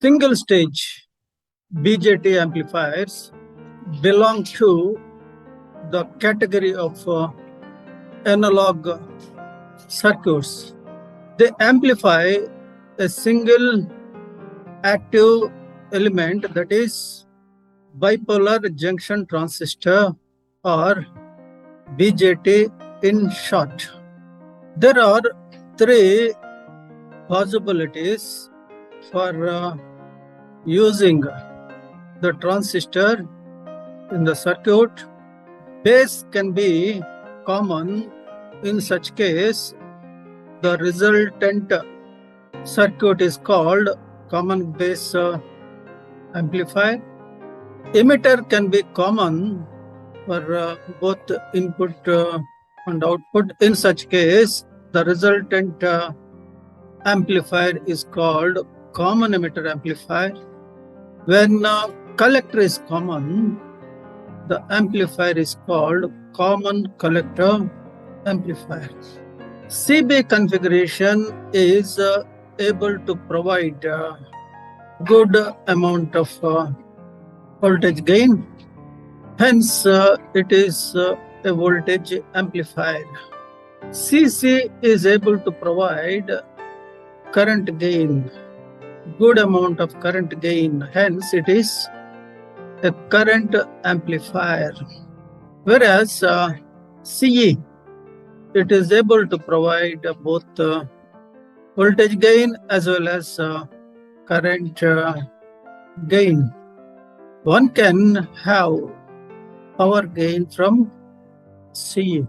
Single stage BJT amplifiers belong to the category of analog circuits. They amplify a single active element, that is bipolar junction transistor, or BJT in short. There are three possibilities for using the transistor in the circuit. Base can be common. In such case, the resultant circuit is called common base amplifier. Emitter can be common for both input and output. In such case, the resultant amplifier is called common emitter amplifier. When collector is common, the amplifier is called common collector amplifier. CB configuration is able to provide good amount of voltage gain. Hence, it is a voltage amplifier. CC is able to provide current gain, good amount of current gain. Hence, it is a current amplifier. Whereas CE, it is able to provide both voltage gain as well as current gain. One can have power gain from CE.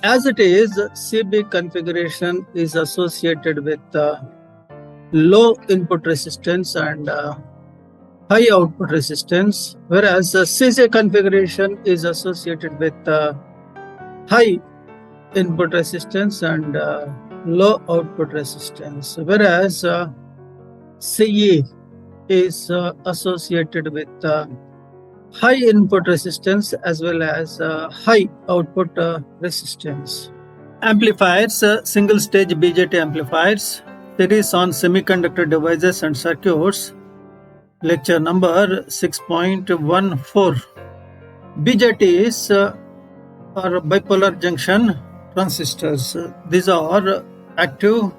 As it is, CB configuration is associated with low input resistance and high output resistance, whereas CC configuration is associated with high input resistance and low output resistance, whereas CE is associated with high input resistance as well as high output resistance. Amplifiers, single stage BJT amplifiers, series on semiconductor devices and circuits, lecture number 6.14. BJTs are bipolar junction transistors. These are active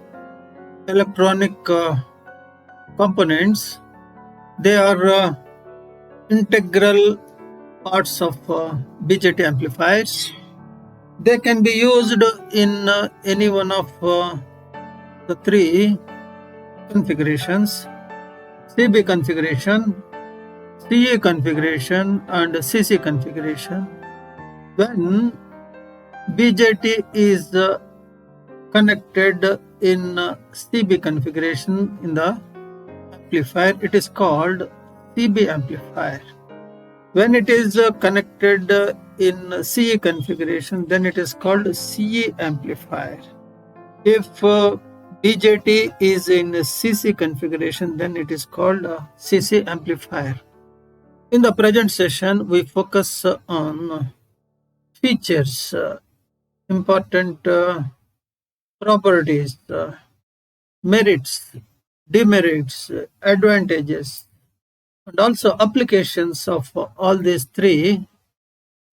electronic components. They are integral parts of BJT amplifiers. They can be used in any one of the three configurations: CB configuration, CE configuration, and CC configuration. When BJT is connected in CB configuration in the amplifier, it is called CB amplifier. When it is connected in CE configuration, then it is called CE amplifier. If BJT is in CC configuration, then it is called CC amplifier. In the present session, we focus on features, important properties, merits, demerits, advantages, and also applications of all these three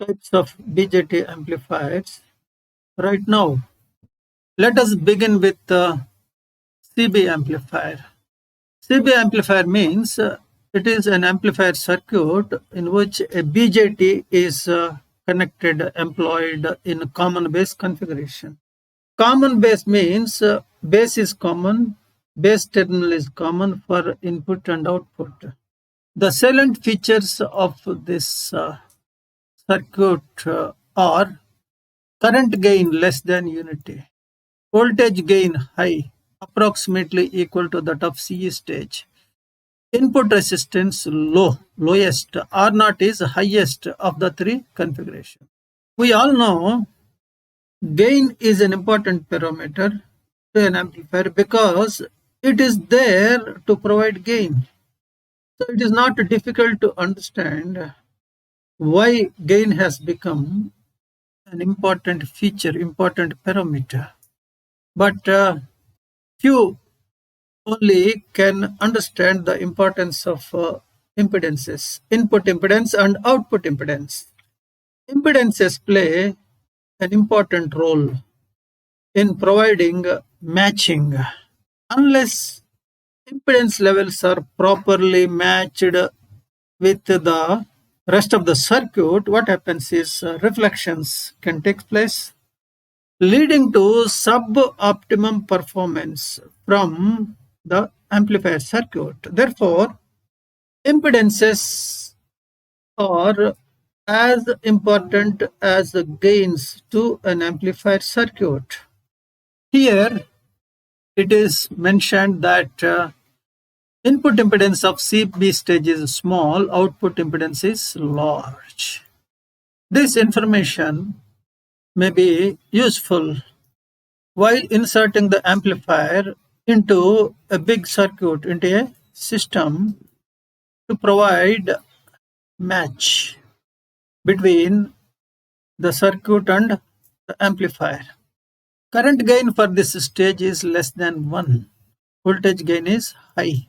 types of BJT amplifiers. Right now, let us begin with CB amplifier. CB amplifier means it is an amplifier circuit in which a BJT is connected, employed in common base configuration. Common base means base is common, base terminal is common for input and output. The salient features of this circuit are current gain less than unity, voltage gain high, approximately equal to that of CE stage, input resistance low, lowest, R0 is highest of the three configurations. We all know gain is an important parameter to an amplifier because it is there to provide gain. So it is not difficult to understand why gain has become an important feature, important parameter. But few only can understand the importance of impedances, input impedance and output impedance. Impedances play an important role in providing matching. Unless impedance levels are properly matched with the rest of the circuit, what happens is reflections can take place, leading to suboptimum performance from the amplifier circuit. Therefore, impedances are as important as the gains to an amplifier circuit. Here, it is mentioned that input impedance of CB stage is small, output impedance is large. This information may be useful while inserting the amplifier into a big circuit, into a system, to provide match between the circuit and the amplifier. Current gain for this stage is less than 1. Voltage gain is high.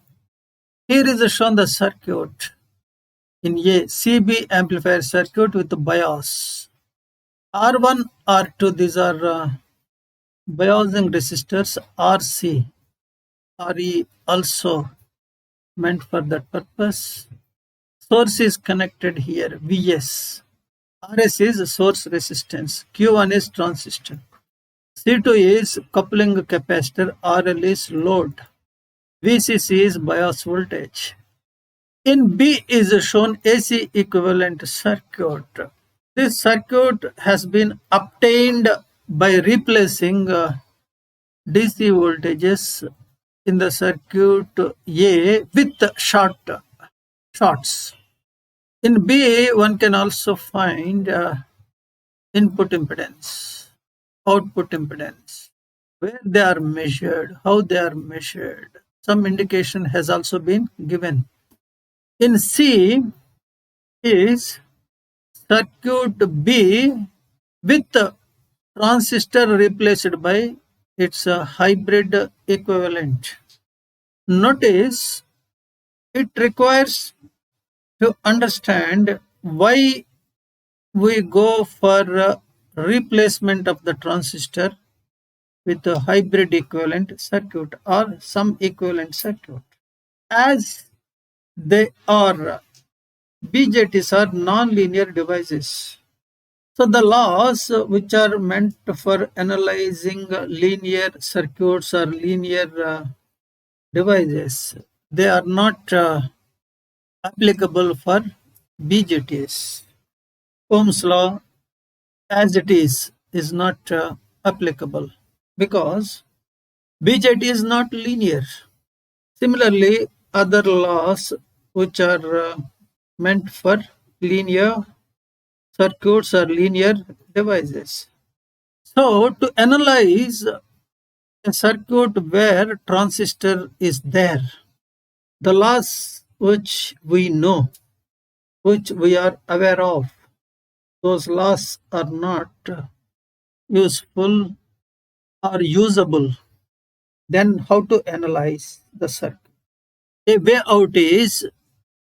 Here is shown the circuit in a CB amplifier circuit with bias. R1, R2, these are biasing resistors. RC, RE also meant for that purpose. Source is connected here, Vs. Rs is source resistance. Q1 is transistor. C2 is coupling capacitor. RL is load. VCC is bias voltage. In B is shown AC equivalent circuit. This circuit has been obtained by replacing DC voltages in the circuit A with shorts. In B, one can also find input impedance, output impedance, where they are measured, how they are measured. Some indication has also been given. In C is circuit B with transistor replaced by its hybrid equivalent. Notice it requires to understand why we go for replacement of the transistor with a hybrid equivalent circuit or some equivalent circuit. As they are, BJTs are non-linear devices. So the laws which are meant for analyzing linear circuits or linear devices, they are not applicable for BJTs. Ohm's law as it is not applicable because BJT is not linear. Similarly, other laws which are meant for linear circuits or linear devices. So to analyze a circuit where transistor is there, the laws which we know, which we are aware of, those laws are not useful or usable. Then how to analyze the circuit? A way out is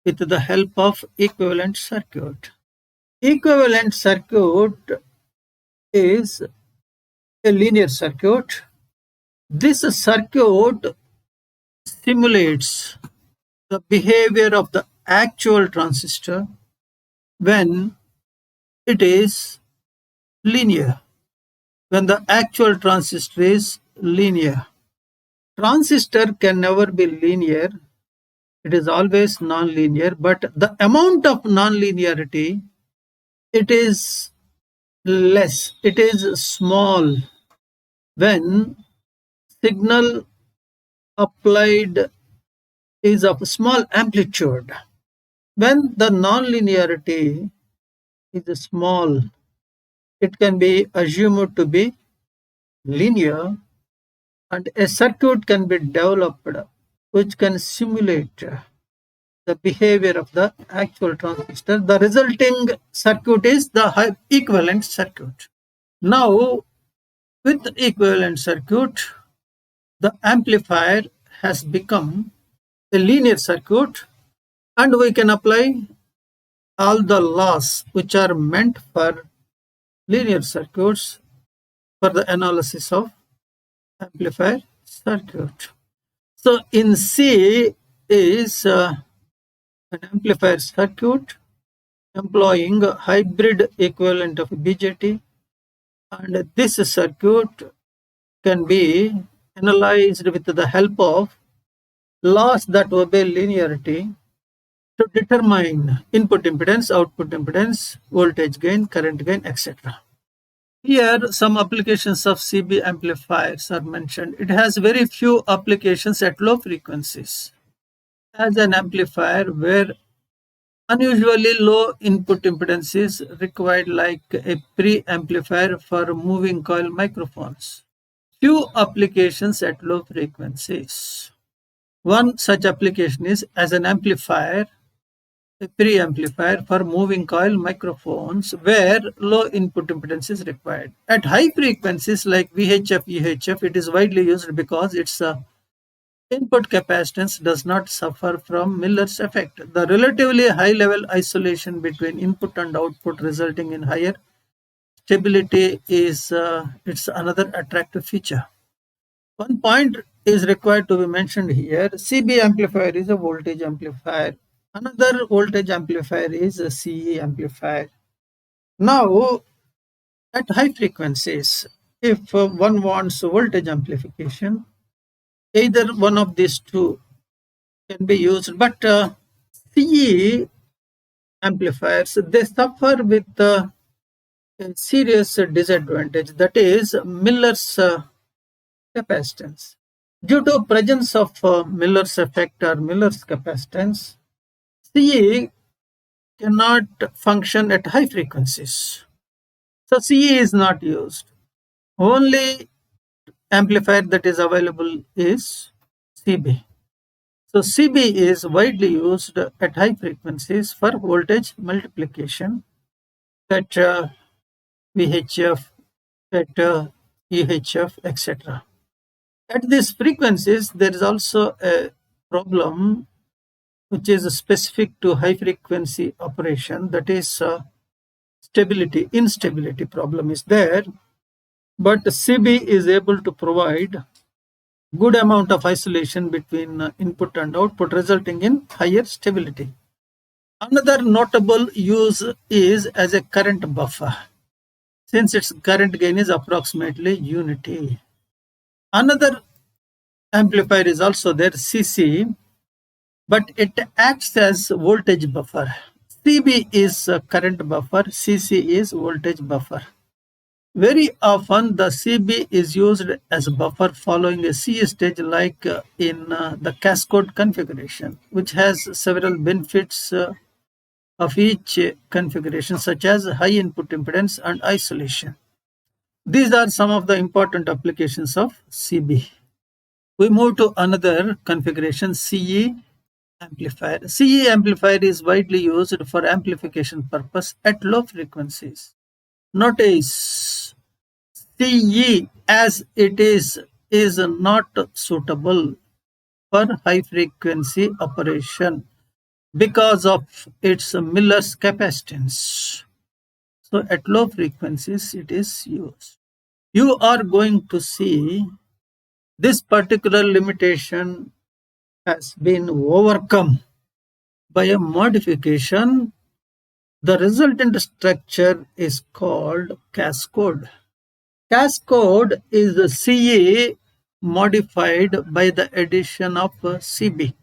with the help of equivalent circuit. Equivalent circuit is a linear circuit. This circuit simulates the behavior of the actual transistor when it is linear. When the actual transistor is linear. Transistor can never be linear. It is always non-linear, but the amount of non-linearity, it is less, it is small when signal applied is of small amplitude. When the non-linearity is small, it can be assumed to be linear, and a circuit can be developed which can simulate the behavior of the actual transistor. The resulting circuit is the equivalent circuit. Now, with the equivalent circuit, the amplifier has become a linear circuit, and we can apply all the laws which are meant for linear circuits for the analysis of amplifier circuit. So in C is an amplifier circuit employing a hybrid equivalent of BJT, and this circuit can be analyzed with the help of laws that obey linearity to determine input impedance, output impedance, voltage gain, current gain, etc. Here some applications of CB amplifiers are mentioned. It has very few applications at low frequencies. As an amplifier where unusually low input impedance is required, like a pre-amplifier for moving coil microphones. Few applications at low frequencies. One such application is as an amplifier, a pre-amplifier for moving coil microphones where low input impedance is required. At high frequencies like VHF, UHF, it is widely used because its input capacitance does not suffer from Miller's effect. The relatively high level isolation between input and output resulting in higher stability is it's another attractive feature. One point is required to be mentioned here. CB amplifier is a voltage amplifier. Another voltage amplifier is a CE amplifier. Now, at high frequencies, if one wants voltage amplification, either one of these two can be used, but CE amplifiers, they suffer with a serious disadvantage, that is Miller's capacitance. Due to presence of Miller's effect or Miller's capacitance, CE cannot function at high frequencies. So CE is not used. Only amplifier that is available is CB. So CB is widely used at high frequencies for voltage multiplication at VHF, at UHF, etc. At these frequencies, there is also a problem which is specific to high frequency operation, that is instability problem is there, but CB is able to provide good amount of isolation between input and output, resulting in higher stability. Another notable use is as a current buffer, since its current gain is approximately unity. Another amplifier is also there, CC, but it acts as voltage buffer. CB is a current buffer, CC is voltage buffer. Very often the CB is used as a buffer following a C stage, like in the cascade configuration, which has several benefits of each configuration, such as high input impedance and isolation. These are some of the important applications of CB. We move to another configuration, CE amplifier. CE amplifier is widely used for amplification purpose at low frequencies. Notice CE as it is not suitable for high frequency operation because of its Miller's capacitance. So at low frequencies it is used. You are going to see this particular limitation has been overcome by a modification. The resultant structure is called cascade. Cascade is the CE modified by the addition of CB.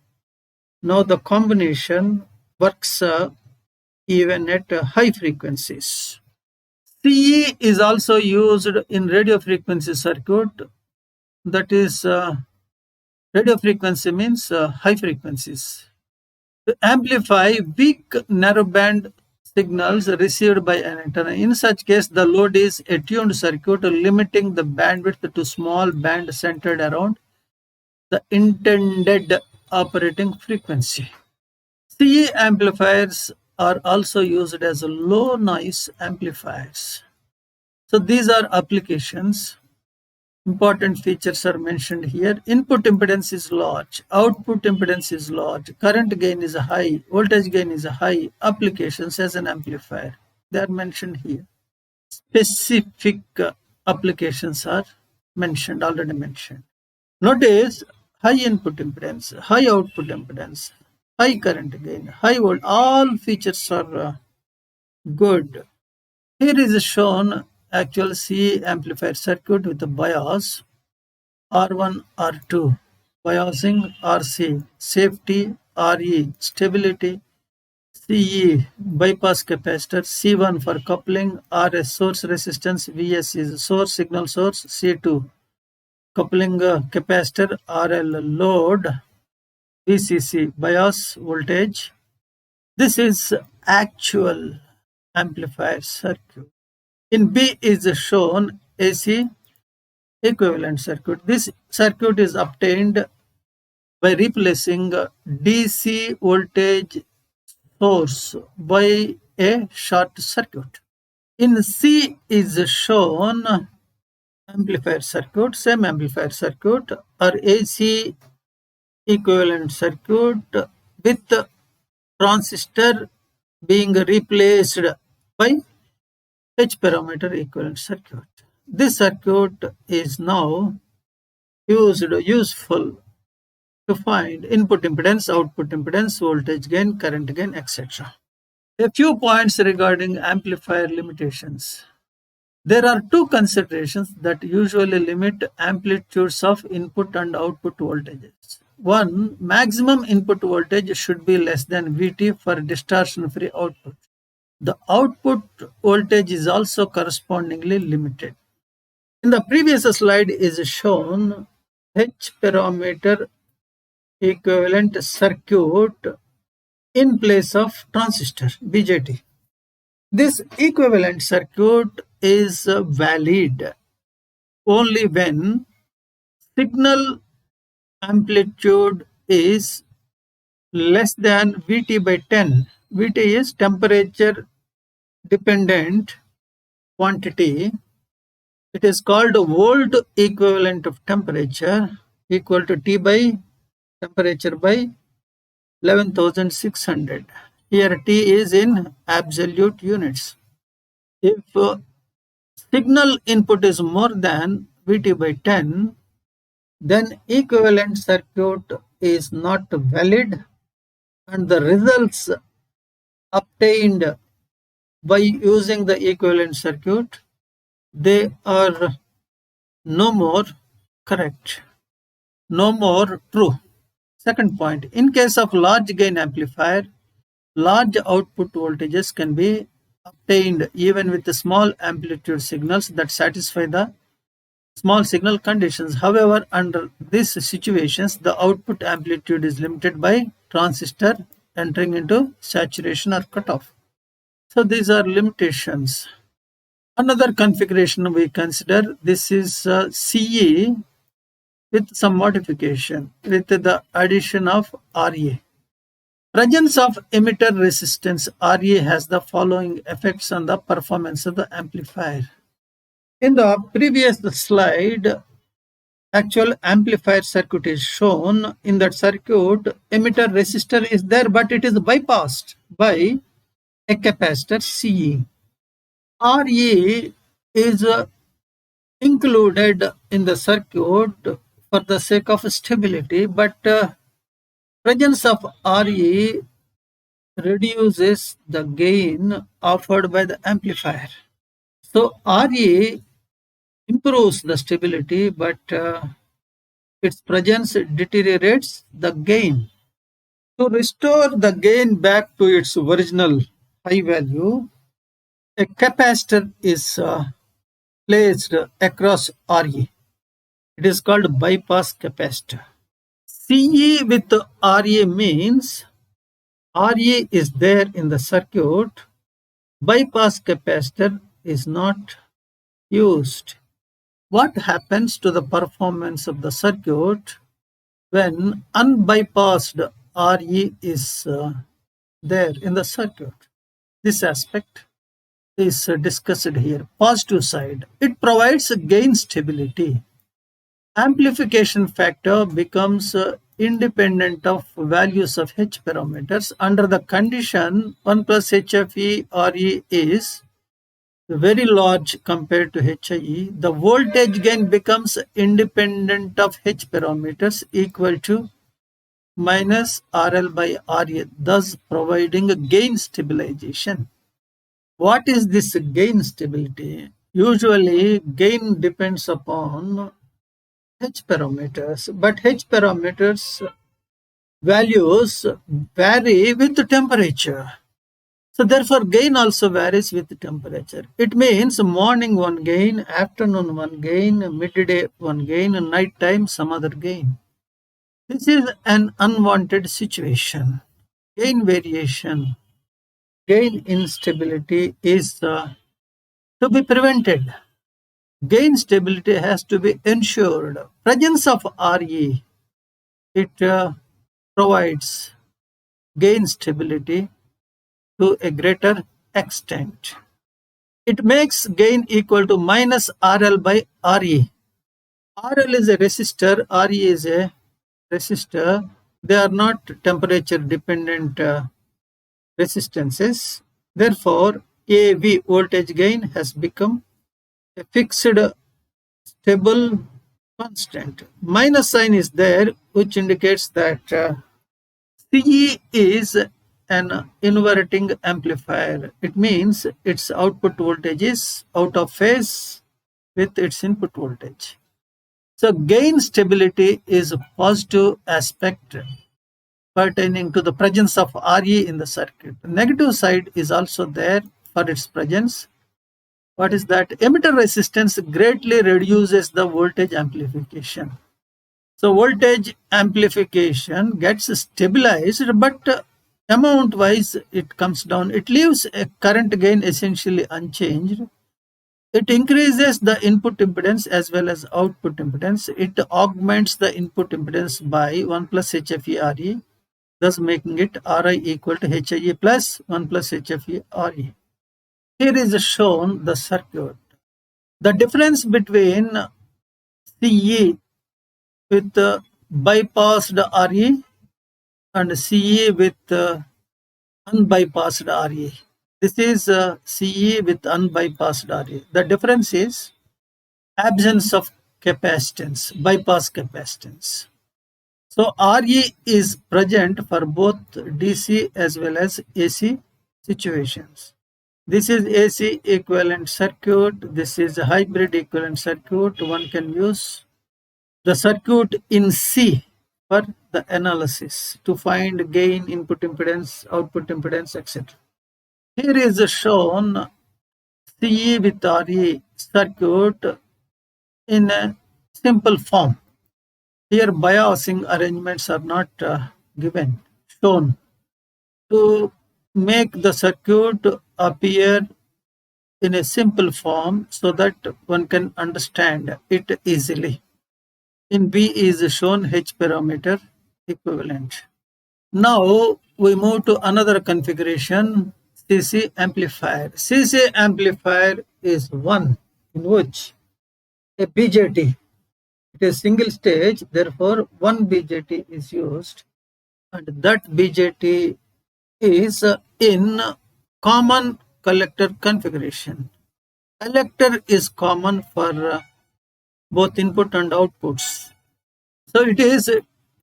Now the combination works even at high frequencies. CE is also used in radio frequency circuit, that is radio frequency means high frequencies, to amplify weak narrowband signals received by an antenna. In such case, the load is a tuned circuit limiting the bandwidth to small band centered around the intended operating frequency. CE amplifiers are also used as low noise amplifiers. So these are applications Important features are mentioned here. Input impedance is large, output impedance is large, current gain is high, voltage gain is high, applications as an amplifier. They are mentioned here. Specific applications are mentioned, already mentioned. Notice high input impedance, high output impedance, high current gain, high volt, all features are good. Here is shown actual C amplifier circuit with the bias R1, R2, biasing RC, safety RE, stability CE, bypass capacitor, C1 for coupling, RS source resistance, VS is source signal source, C2 coupling capacitor, RL load, VCC bias voltage. This is actual amplifier circuit. In B is shown AC equivalent circuit. This circuit is obtained by replacing DC voltage source by a short circuit. In C is shown amplifier circuit, same amplifier circuit or AC equivalent circuit with transistor being replaced by H parameter equivalent circuit. This circuit is now useful to find input impedance, output impedance, voltage gain, current gain, etc. A few points regarding amplifier limitations. There are two considerations that usually limit amplitudes of input and output voltages. One, maximum input voltage should be less than Vt for distortion-free output. The output voltage is also correspondingly limited. In the previous slide is shown H parameter equivalent circuit in place of transistor BJT. This equivalent circuit is valid only when signal amplitude is less than Vt by 10. Vt is temperature dependent quantity. It is called volt equivalent of temperature equal to T by temperature by 11,600. Here T is in absolute units. If signal input is more than Vt by 10, then equivalent circuit is not valid and the results obtained by using the equivalent circuit, they are no more correct, no more true. Second point, in case of large gain amplifier, large output voltages can be obtained even with the small amplitude signals that satisfy the small signal conditions. However, under these situations, the output amplitude is limited by transistor entering into saturation or cutoff. So these are limitations. Another configuration we consider, this is CE with some modification with the addition of RA. Presence of emitter resistance RA has the following effects on the performance of the amplifier. In the previous slide, actual amplifier circuit is shown. In that circuit, emitter resistor is there, but it is bypassed by a capacitor CE. RE is included in the circuit for the sake of stability, but presence of RE reduces the gain offered by the amplifier. So RE improves the stability, but its presence deteriorates the gain. To restore the gain back to its original high value, a capacitor is placed across RE. It is called bypass capacitor. CE with RE means RE is there in the circuit. Bypass capacitor is not used. What happens to the performance of the circuit when unbypassed RE is there in the circuit? This aspect is discussed here. Positive side, it provides gain stability. Amplification factor becomes independent of values of H parameters under the condition 1 plus HFE RE is very large compared to HIE. The voltage gain becomes independent of H parameters equal to minus RL by RA, thus providing a gain stabilization. What is this gain stability? Usually gain depends upon H parameters, but H parameters values vary with the temperature. So therefore gain also varies with the temperature. It means morning one gain, afternoon one gain, midday one gain, and night time some other gain. This is an unwanted situation. Gain variation, gain instability is to be prevented. Gain stability has to be ensured. Presence of RE, it provides gain stability to a greater extent. It makes gain equal to minus RL by RE. RL is a resistor, RE is a resistor. They are not temperature dependent resistances. Therefore, AV voltage gain has become a fixed stable constant. Minus sign is there, which indicates that CE is an inverting amplifier. It means its output voltage is out of phase with its input voltage. So gain stability is a positive aspect pertaining to the presence of RE in the circuit. The negative side is also there for its presence. What is that? Emitter resistance greatly reduces the voltage amplification. So voltage amplification gets stabilized, but amount wise it comes down. It leaves a current gain essentially unchanged. It increases the input impedance as well as output impedance. It augments the input impedance by 1 plus HFE RE, thus making it Ri equal to HIE plus 1 plus HFE RE. Here is shown the circuit. The difference between CE with bypassed RE and CE with unbypassed RE. This is CE with unbypassed RE. The difference is absence of capacitance, bypass capacitance. So RE is present for both DC as well as AC situations. This is AC equivalent circuit. This is a hybrid equivalent circuit. One can use the circuit in C for the analysis to find gain, input impedance, output impedance, etc. Here is shown CE with RE circuit in a simple form. Here biasing arrangements are not shown to make the circuit appear in a simple form so that one can understand it easily. In B is shown H parameter equivalent. Now we move to another configuration, CC amplifier. CC amplifier is one in which a BJT, it is single stage, therefore one BJT is used, and that BJT is in common collector configuration. Collector is common for both input and outputs. So it is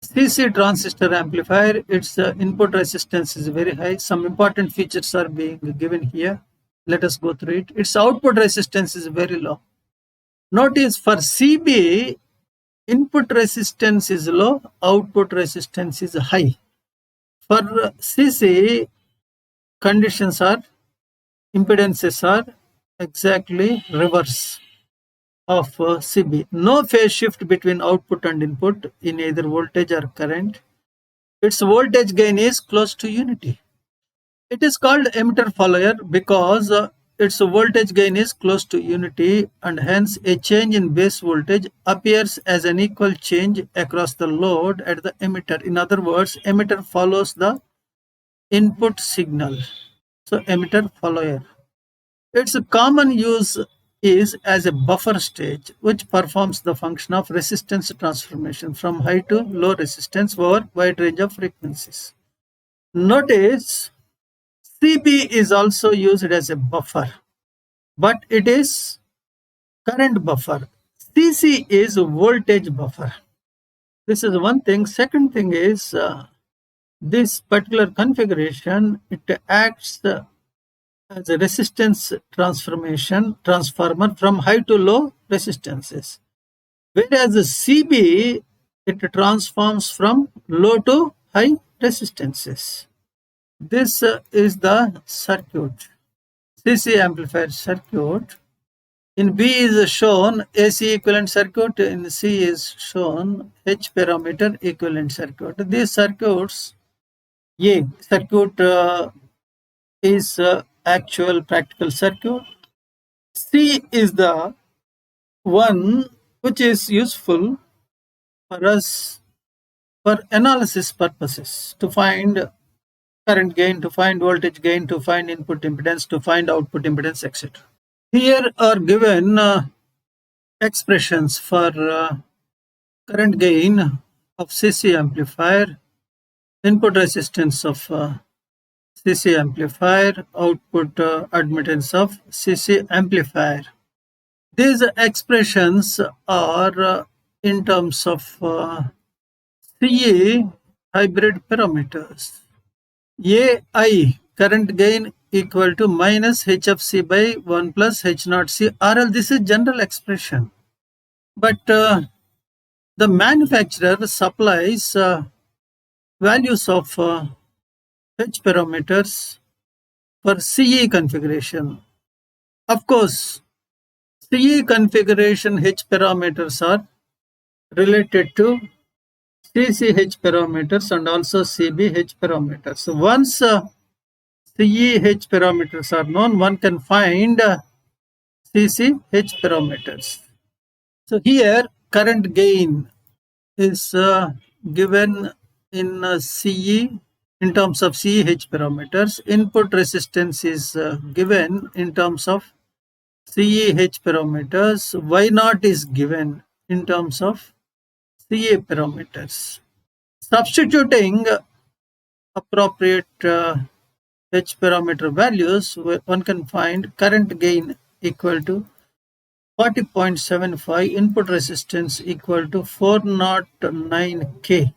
CC transistor amplifier. Its input resistance is very high. Some important features are being given here. Let us go through it. Its output resistance is very low. Notice for CB, input resistance is low, output resistance is high. For CC, conditions are, impedances are exactly reverse of CB. No phase shift between output and input in either voltage or current. Its voltage gain is close to unity. It is called emitter follower because its voltage gain is close to unity, and hence a change in base voltage appears as an equal change across the load at the emitter. In other words, emitter follows the input signal. So emitter follower. Its common use is as a buffer stage which performs the function of resistance transformation from high to low resistance over wide range of frequencies. Notice CB is also used as a buffer, but it is current buffer. CC is voltage buffer. This is one thing. Second thing is this particular configuration, it acts as a resistance transformer from high to low resistances. Whereas the CB, it transforms from low to high resistances. This is the circuit, CC amplifier circuit. In B is shown AC equivalent circuit, in C is shown H parameter equivalent circuit. These circuits, A circuit is actual practical circuit. C is the one which is useful for us for analysis purposes, to find current gain, to find voltage gain, to find input impedance, to find output impedance, etc. Here are given expressions for current gain of CC amplifier, input resistance of CC amplifier, output admittance of CC amplifier. These expressions are in terms of CE hybrid parameters. AI, current gain, equal to minus HFC by 1 plus H0C RL. This is general expression. But the manufacturer supplies values of H parameters for CE configuration. Of course, CE configuration H parameters are related to CCH parameters and also CBH parameters. So once CEH parameters are known, one can find CCH parameters. So here current gain is given in CE in terms of CEH parameters. Input resistance is given in terms of CEH parameters. Y0 is given in terms of CA parameters. Substituting appropriate H parameter values, one can find current gain equal to 40.75, input resistance equal to 409K,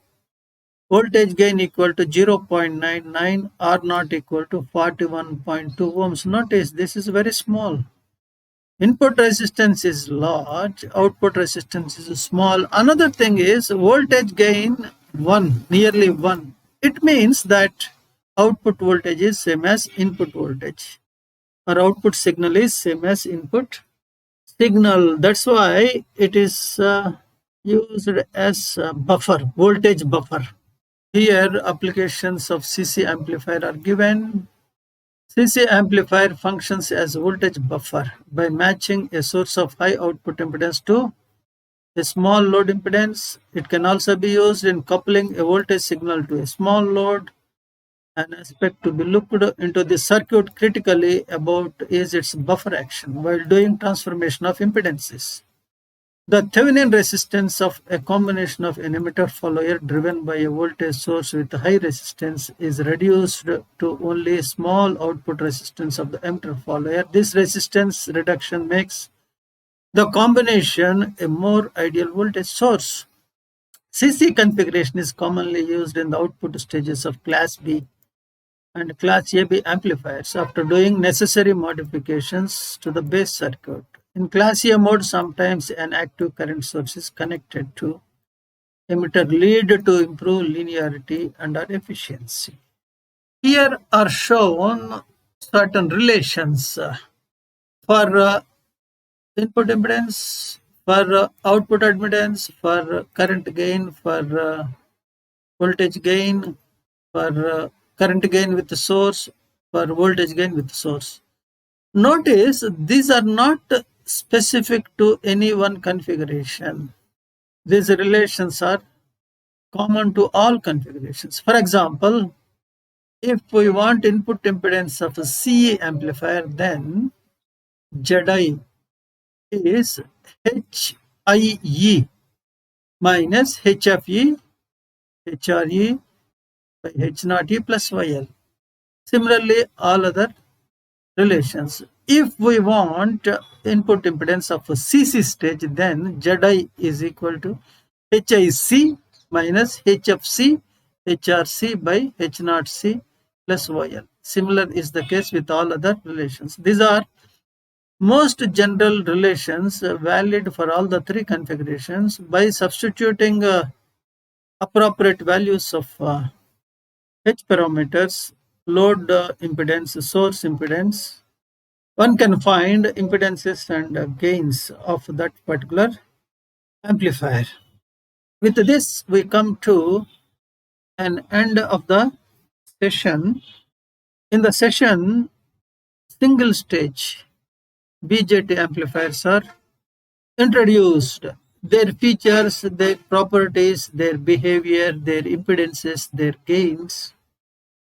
voltage gain equal to 0.99, R0 equal to 41.2 ohms. Notice this is very small. Input resistance is large, output resistance is small. Another thing is voltage gain 1, nearly 1. It means that output voltage is same as input voltage, or output signal is same as input signal. That's why it is used as a buffer, voltage buffer. Here applications of CC amplifier are given. CC amplifier functions as voltage buffer by matching a source of high output impedance to a small load impedance. It can also be used in coupling a voltage signal to a small load. An aspect to be looked into the circuit critically about is its buffer action while doing transformation of impedances. The Thevenin resistance of a combination of an emitter follower driven by a voltage source with high resistance is reduced to only small output resistance of the emitter follower. This resistance reduction makes the combination a more ideal voltage source. CC configuration is commonly used in the output stages of Class B and Class AB amplifiers after doing necessary modifications to the base circuit. In Class A mode, sometimes an active current source is connected to emitter lead to improve linearity and efficiency. Here are shown certain relations for input impedance, for output admittance, for current gain, for voltage gain, for current gain with the source, for voltage gain with the source. Notice these are not specific to any one configuration. These relations are common to all configurations. For example, if we want input impedance of a CE amplifier, then Zi is HIE minus HFE, HRE by H0E plus YL. Similarly, all other relations. If we want input impedance of a CC stage, then ZI is equal to HIC minus HFC, HRC by H0C plus YL. Similar is the case with all other relations. These are most general relations valid for all the three configurations. By substituting appropriate values of H parameters, load impedance, source impedance, one can find impedances and gains of that particular amplifier. With this, we come to an end of the session. In the session, single stage BJT amplifiers are introduced. Their features, their properties, their behavior, their impedances, their gains,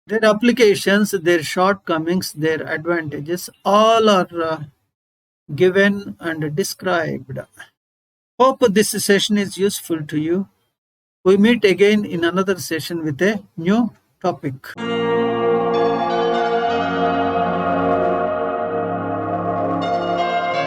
their applications, their shortcomings, their advantages, all are given and described. Hope this session is useful to you. We meet again in another session with a new topic.